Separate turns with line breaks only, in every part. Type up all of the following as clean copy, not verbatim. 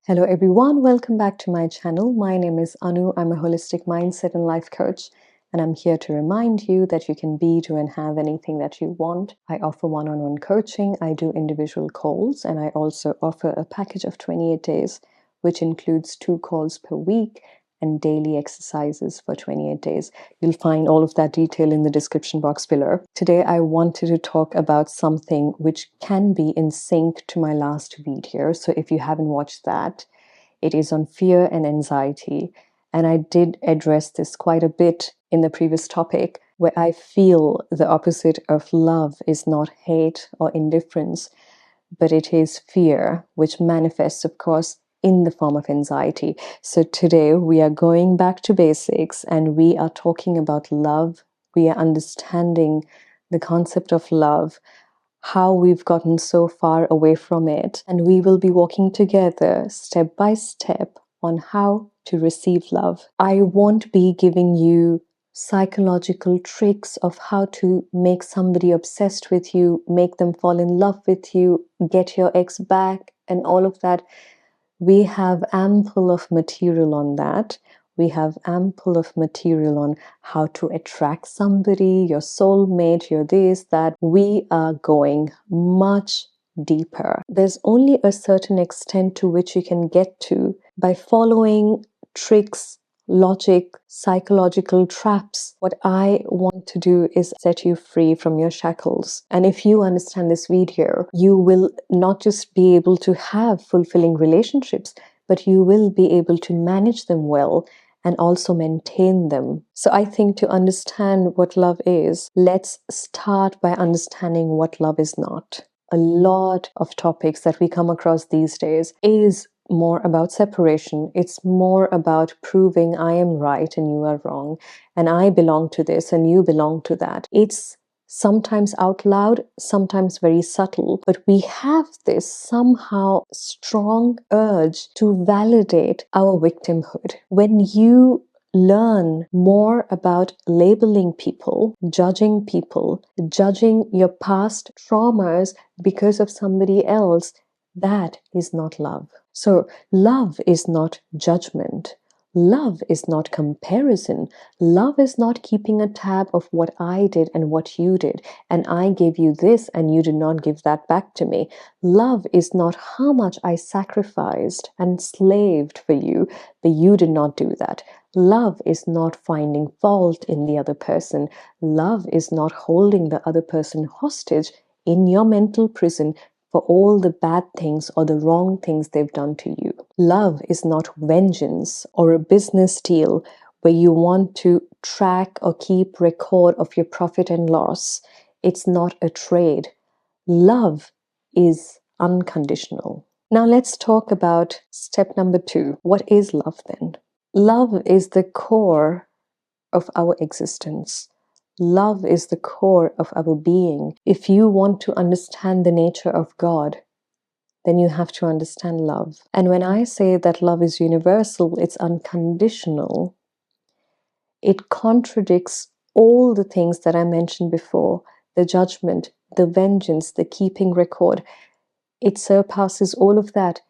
Hello everyone, welcome back to my channel. My name is Anu. I'm a holistic mindset and life coach, and I'm here to remind you that you can be, do, and have anything that you want. I offer one-on-one coaching, I do individual calls, and I also offer a package of 28 days, which includes 2 calls per week and daily exercises for 28 days. You'll find all of that detail in the description box below. Today, I wanted to talk about something which can be in sync to my last video. So if you haven't watched that, it is on fear and anxiety. And I did address this quite a bit in the previous topic, where I feel the opposite of love is not hate or indifference, but it is fear, which manifests, of course, in the form of anxiety. So today we are going back to basics and we are talking about love. We are understanding the concept of love, how we've gotten so far away from it, and we will be walking together step by step on how to receive love. I won't be giving you psychological tricks of how to make somebody obsessed with you, make them fall in love with you, get your ex back, and all of that. We have ample of material on that. We have ample of material on how to attract somebody, your soulmate, your this, that. We are going much deeper. There's only a certain extent to which you can get to by following tricks, logic, psychological traps. What I want to do is set you free from your shackles. And if you understand this video, you will not just be able to have fulfilling relationships, but you will be able to manage them well and also maintain them. So I think to understand what love is, let's start by understanding what love is not. A lot of topics that we come across these days is more about separation. It's more about proving I am right and you are wrong, and I belong to this and you belong to that. It's sometimes out loud, sometimes very subtle, but we have this somehow strong urge to validate our victimhood. When you learn more about labeling people, judging your past traumas because of somebody else, that is not love. So love is not judgment. Love is not comparison. Love is not keeping a tab of what I did and what you did, and I gave you this and you did not give that back to me. Love is not how much I sacrificed and slaved for you, but you did not do that. Love is not finding fault in the other person. Love is not holding the other person hostage in your mental prison for all the bad things or the wrong things they've done to you. Love is not vengeance or a business deal where you want to track or keep record of your profit and loss. It's not a trade. Love is unconditional. Now let's talk about step number 2. What is love then? Love is the core of our existence. Love is the core of our being. If you want to understand the nature of God, then you have to understand love. And when I say that love is universal, it's unconditional, it contradicts all the things that I mentioned before, the judgment, the vengeance, the keeping record. It surpasses all of that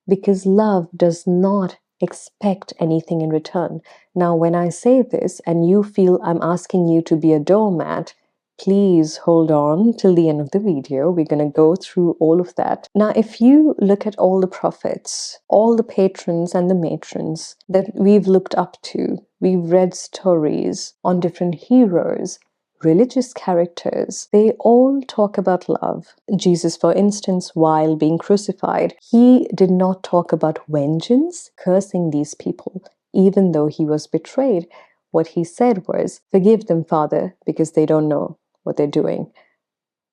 because love does not expect anything in return. Now, when I say this and you feel I'm asking you to be a doormat, please hold on till the end of the video. We're going to go through all of that. Now, if you look at all the prophets, all the patrons and the matrons that we've looked up to, we've read stories on different heroes, religious characters, they all talk about love. Jesus, for instance, while being crucified, he did not talk about vengeance, cursing these people, even though he was betrayed. What he said was, "Forgive them, Father, because they don't know what they're doing."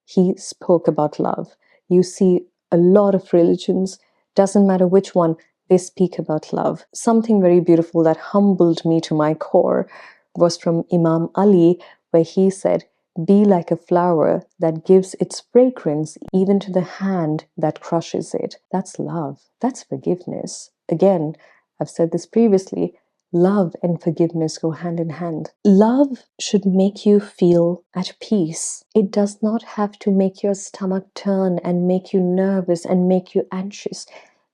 He spoke about love. You see a lot of religions, doesn't matter which one, they speak about love. Something very beautiful that humbled me to my core was from Imam Ali, where he said, "Be like a flower that gives its fragrance even to the hand that crushes it." That's love. That's forgiveness. Again, I've said this previously, love and forgiveness go hand in hand. Love should make you feel at peace. It does not have to make your stomach turn and make you nervous and make you anxious.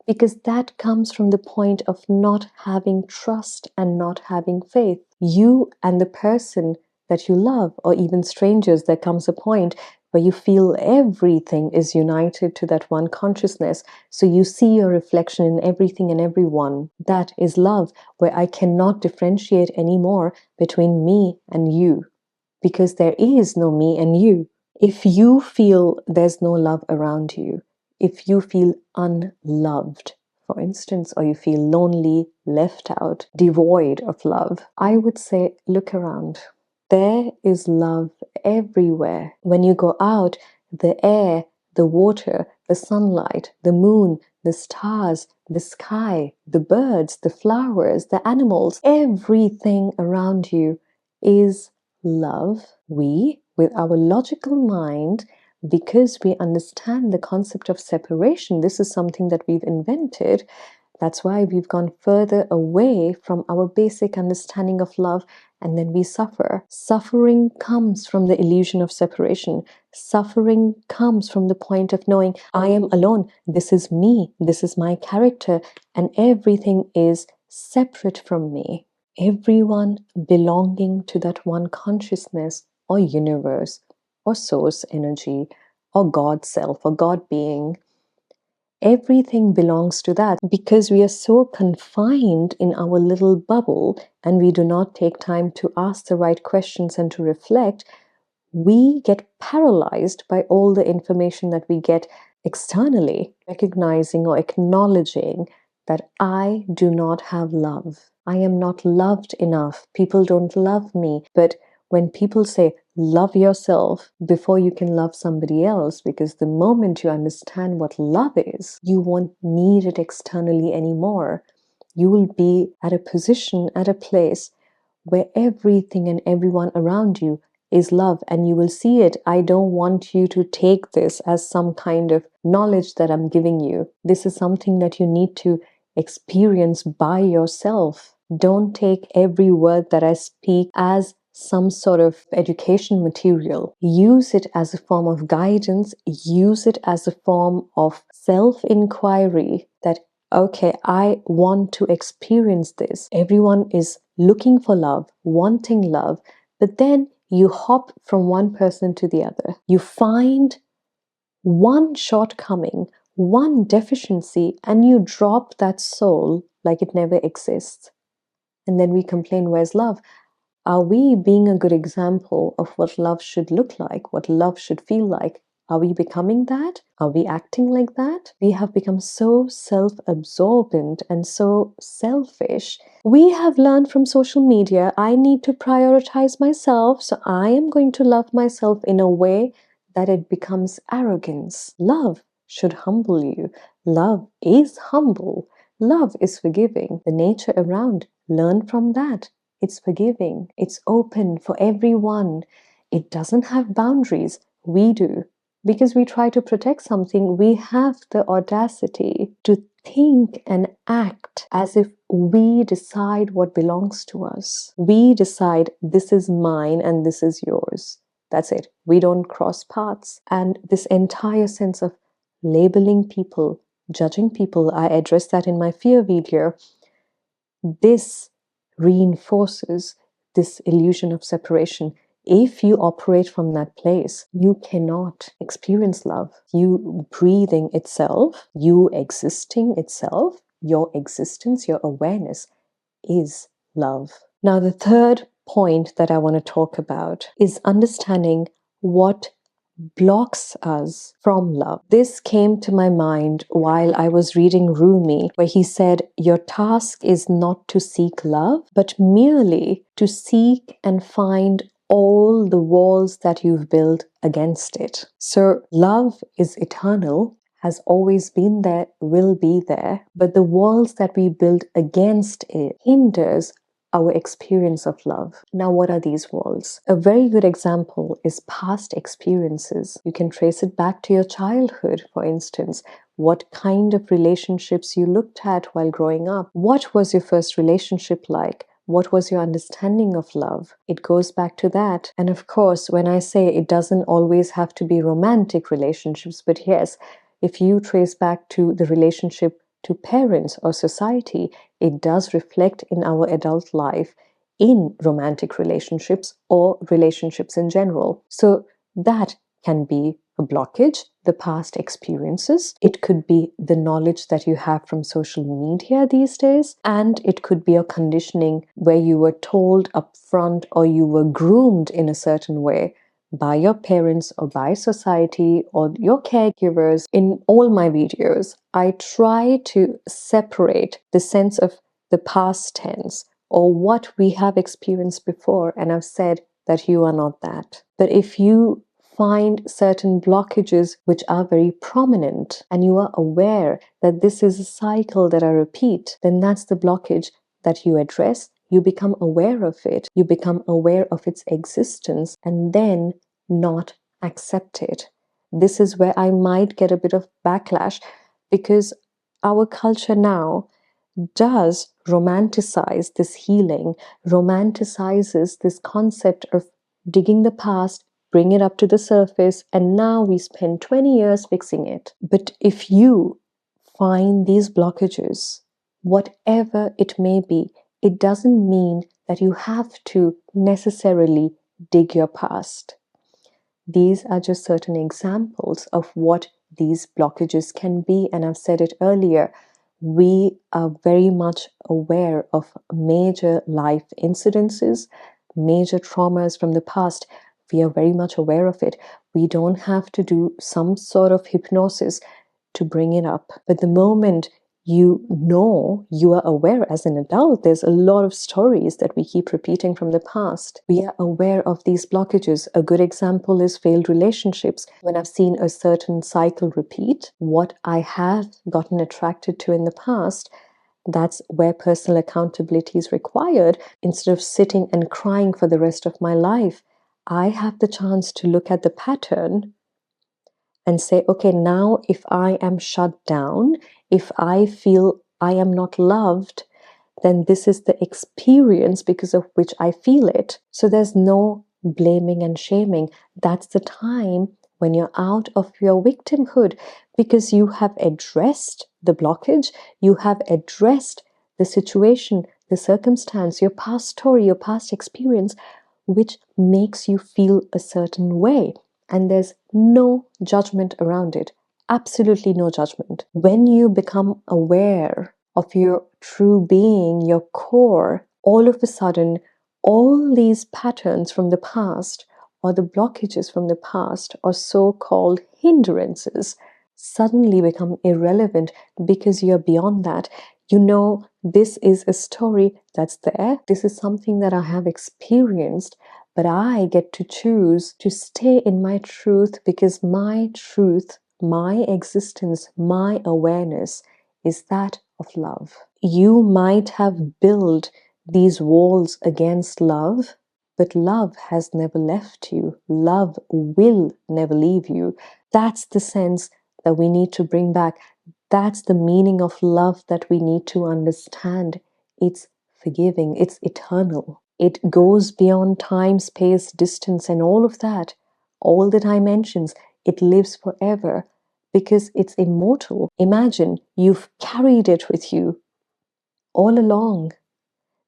Because that comes from the point of not having trust and not having faith. You and the person that you love, or even strangers, there comes a point where you feel everything is united to that one consciousness. So you see your reflection in everything and everyone. That is love, where I cannot differentiate anymore between me and you, because there is no me and you. If you feel there's no love around you, if you feel unloved, for instance, or you feel lonely, left out, devoid of love, I would say look around. There is love everywhere. When you go out, the air, the water, the sunlight, the moon, the stars, the sky, the birds, the flowers, the animals, everything around you is love. We, with our logical mind, because we understand the concept of separation, this is something that we've invented. That's why we've gone further away from our basic understanding of love, and then we suffer. Suffering comes from the illusion of separation. Suffering comes from the point of knowing I am alone. This is me. This is my character, and everything is separate from me. Everyone belonging to that one consciousness or universe or source energy or God self or God being. Everything belongs to that, because we are so confined in our little bubble and we do not take time to ask the right questions and to reflect. We get paralyzed by all the information that we get externally, recognizing or acknowledging that I do not have love. I am not loved enough. People don't love me. But when people say, love yourself before you can love somebody else, because the moment you understand what love is, you won't need it externally anymore. You will be at a position, at a place where everything and everyone around you is love, and you will see it. I don't want you to take this as some kind of knowledge that I'm giving you. This is something that you need to experience by yourself. Don't take every word that I speak as some sort of education material. Use it as a form of guidance. Use it as a form of self-inquiry that, okay, I want to experience this. Everyone is looking for love, wanting love, but then you hop from one person to the other. You find one shortcoming, one deficiency, and you drop that soul like it never exists. And then we complain, where's love? Are we being a good example of what love should look like, what love should feel like? Are we becoming that? Are we acting like that? We have become so self-absorbent and so selfish. We have learned from social media, I need to prioritize myself, so I am going to love myself in a way that it becomes arrogance. Love should humble you. Love is humble. Love is forgiving. The nature around, learn from that. It's forgiving. It's open for everyone. It doesn't have boundaries. We do. Because we try to protect something, we have the audacity to think and act as if we decide what belongs to us. We decide this is mine and this is yours. That's it. We don't cross paths. And this entire sense of labeling people, judging people, I addressed that in my fear video. This reinforces this illusion of separation. If you operate from that place, you cannot experience love. You breathing itself, you existing itself, your existence, your awareness is love. Now, the third point that I want to talk about is understanding what blocks us from love. This came to my mind while I was reading Rumi, where he said, your task is not to seek love, but merely to seek and find all the walls that you've built against it. So love is eternal, has always been there, will be there, but the walls that we build against it hinders our experience of love. Now, what are these walls? A very good example is past experiences. You can trace it back to your childhood, for instance. What kind of relationships you looked at while growing up? What was your first relationship like? What was your understanding of love? It goes back to that. And of course, when I say it doesn't always have to be romantic relationships, but yes, if you trace back to the relationship to parents or society, it does reflect in our adult life in romantic relationships or relationships in general. So that can be a blockage, the past experiences. It could be the knowledge that you have from social media these days. And it could be a conditioning where you were told upfront or you were groomed in a certain way by your parents or by society or your caregivers. In all my videos, I try to separate the sense of the past tense or what we have experienced before, and I've said that you are not that. But if you find certain blockages which are very prominent and you are aware that this is a cycle that I repeat, then that's the blockage that you address. You become aware of it, you become aware of its existence, and then not accept it. This is where I might get a bit of backlash because our culture now does romanticize this healing, romanticizes this concept of digging the past, bring it up to the surface, and now we spend 20 years fixing it. But if you find these blockages, whatever it may be, it doesn't mean that you have to necessarily dig your past. These are just certain examples of what these blockages can be, and I've said it earlier. We are very much aware of major life incidences, major traumas from the past. We are very much aware of it. We don't have to do some sort of hypnosis to bring it up. But the moment you know, you are aware as an adult, there's a lot of stories that we keep repeating from the past. We are aware of these blockages. A good example is failed relationships. When I've seen a certain cycle repeat, what I have gotten attracted to in the past, that's where personal accountability is required. Instead of sitting and crying for the rest of my life, I have the chance to look at the pattern and say, okay, now if I am shut down, if I feel I am not loved, then this is the experience because of which I feel it. So there's no blaming and shaming. That's the time when you're out of your victimhood because you have addressed the blockage, you have addressed the situation, the circumstance, your past story, your past experience, which makes you feel a certain way. And there's no judgment around it. Absolutely no judgment. When you become aware of your true being, your core, all of a sudden, all these patterns from the past or the blockages from the past or so-called hindrances suddenly become irrelevant because you're beyond that. You know, this is a story that's there. This is something that I have experienced, but I get to choose to stay in my truth because my truth, my existence, my awareness is that of love. You might have built these walls against love, but love has never left you. Love will never leave you. That's the sense that we need to bring back. That's the meaning of love that we need to understand. It's forgiving, it's eternal. It goes beyond time, space, distance, and all of that, all the dimensions. It lives forever because it's immortal. Imagine you've carried it with you all along,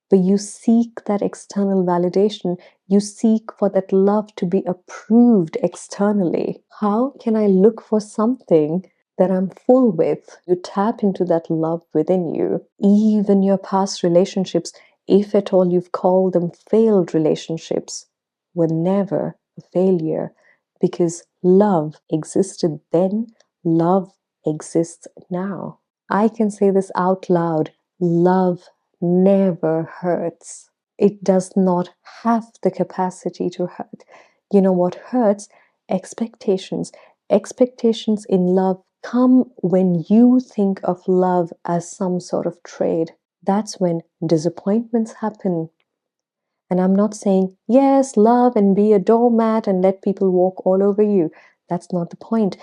but you seek that external validation. You seek for that love to be approved externally. How can I look for something that I'm full with? You tap into that love within you. Even your past relationships, if at all you've called them failed relationships, were never a failure because love existed then, love exists now. I can say this out loud. Love never hurts. It does not have the capacity to hurt. You know what hurts? Expectations. Expectations in love come when you think of love as some sort of trade. That's when disappointments happen. And I'm not saying, yes, love and be a doormat and let people walk all over you. That's not the point.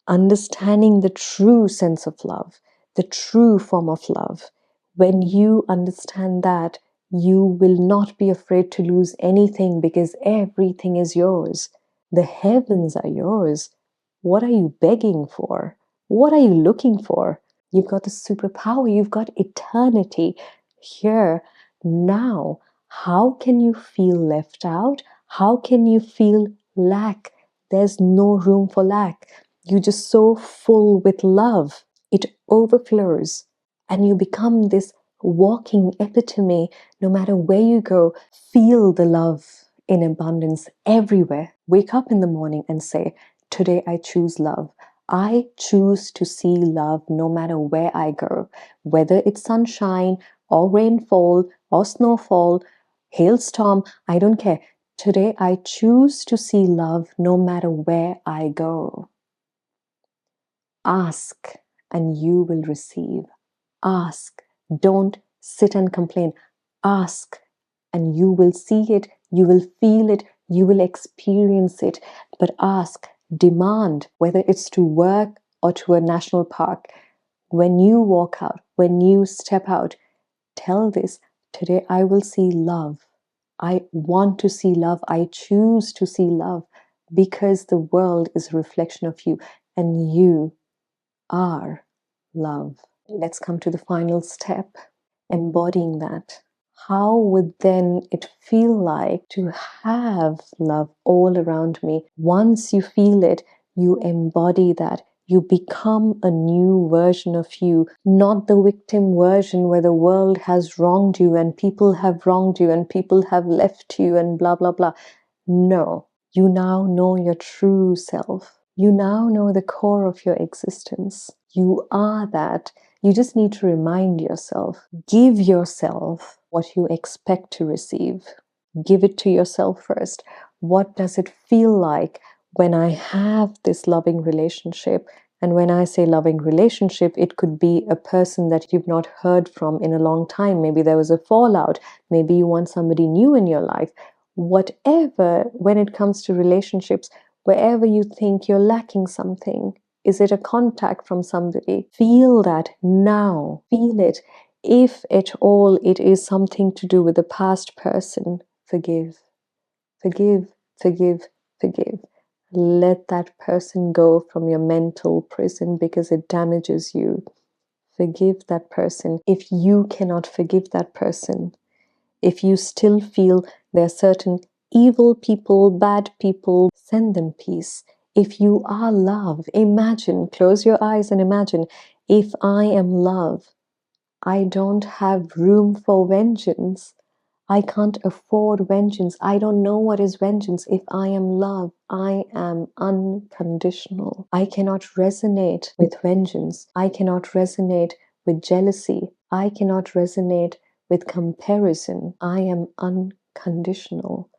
Understanding the true sense of love, the true form of love. When you understand that, you will not be afraid to lose anything because everything is yours. The heavens are yours. What are you begging for? What are you looking for? You've got the superpower. You've got eternity here now. How can you feel left out? How can you feel lack? There's no room for lack. You're just so full with love. It overflows and you become this walking epitome. No matter where you go, feel the love in abundance everywhere. Wake up in the morning and say, today I choose love. I choose to see love no matter where I go, whether it's sunshine or rainfall or snowfall, hailstorm, I don't care. Today I choose to see love no matter where I go. Ask and you will receive. Ask. Don't sit and complain. Ask and you will see it, you will feel it, you will experience it. But ask, demand, whether it's to work or to a national park. When you walk out, when you step out, tell this, today I will see love. I want to see love. I choose to see love because the world is a reflection of you and you are love. Let's come to the final step, embodying that. How would then it feel like to have love all around me? Once you feel it, you embody that. You become a new version of you, not the victim version where the world has wronged you and people have wronged you and people have left you and blah, blah, blah. No, you now know your true self. You now know the core of your existence. You are that. You just need to remind yourself. Give yourself what you expect to receive. Give it to yourself first. What does it feel like when I have this loving relationship? And when I say loving relationship, it could be a person that you've not heard from in a long time. Maybe there was a fallout. Maybe you want somebody new in your life. Whatever, when it comes to relationships, wherever you think you're lacking something, is it a contact from somebody? Feel that now. Feel it. If at all it is something to do with the past person, forgive. Forgive, forgive, forgive. Let that person go from your mental prison because it damages you. Forgive that person. If you cannot forgive that person, if you still feel there are certain evil people, bad people, send them peace. If you are love, imagine, close your eyes and imagine, if I am love, I don't have room for vengeance. I can't afford vengeance. I don't know what is vengeance. If I am love, I am unconditional. I cannot resonate with vengeance. I cannot resonate with jealousy. I cannot resonate with comparison. I am unconditional.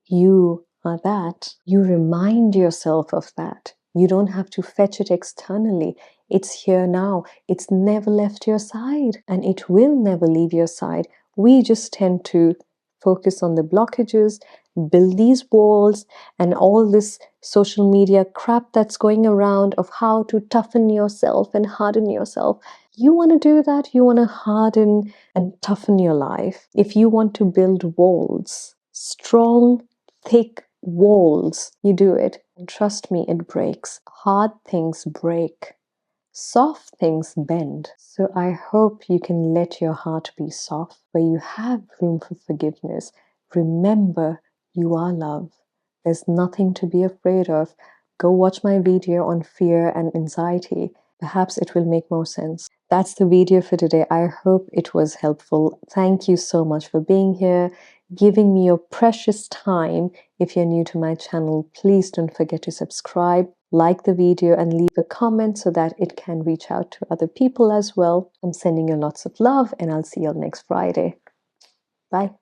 You are that. You remind yourself of that. You don't have to fetch it externally. It's here now. It's never left your side and it will never leave your side. We just tend to focus on the blockages, build these walls, and all this social media crap that's going around of how to toughen yourself and harden yourself. You want to do that? You want to harden and toughen your life. If you want to build walls, strong, thick walls, you do it. And trust me, it breaks. Hard things break. Soft things bend. So I hope you can let your heart be soft, where you have room for forgiveness. Remember, you are love. There's nothing to be afraid of. Go watch my video on fear and anxiety. Perhaps it will make more sense. That's the video for today. I hope it was helpful. Thank you so much for being here, giving me your precious time. If you're new to my channel, please don't forget to subscribe, like the video, and leave a comment so that it can reach out to other people as well. I'm sending you lots of love, and I'll see you all next Friday. Bye.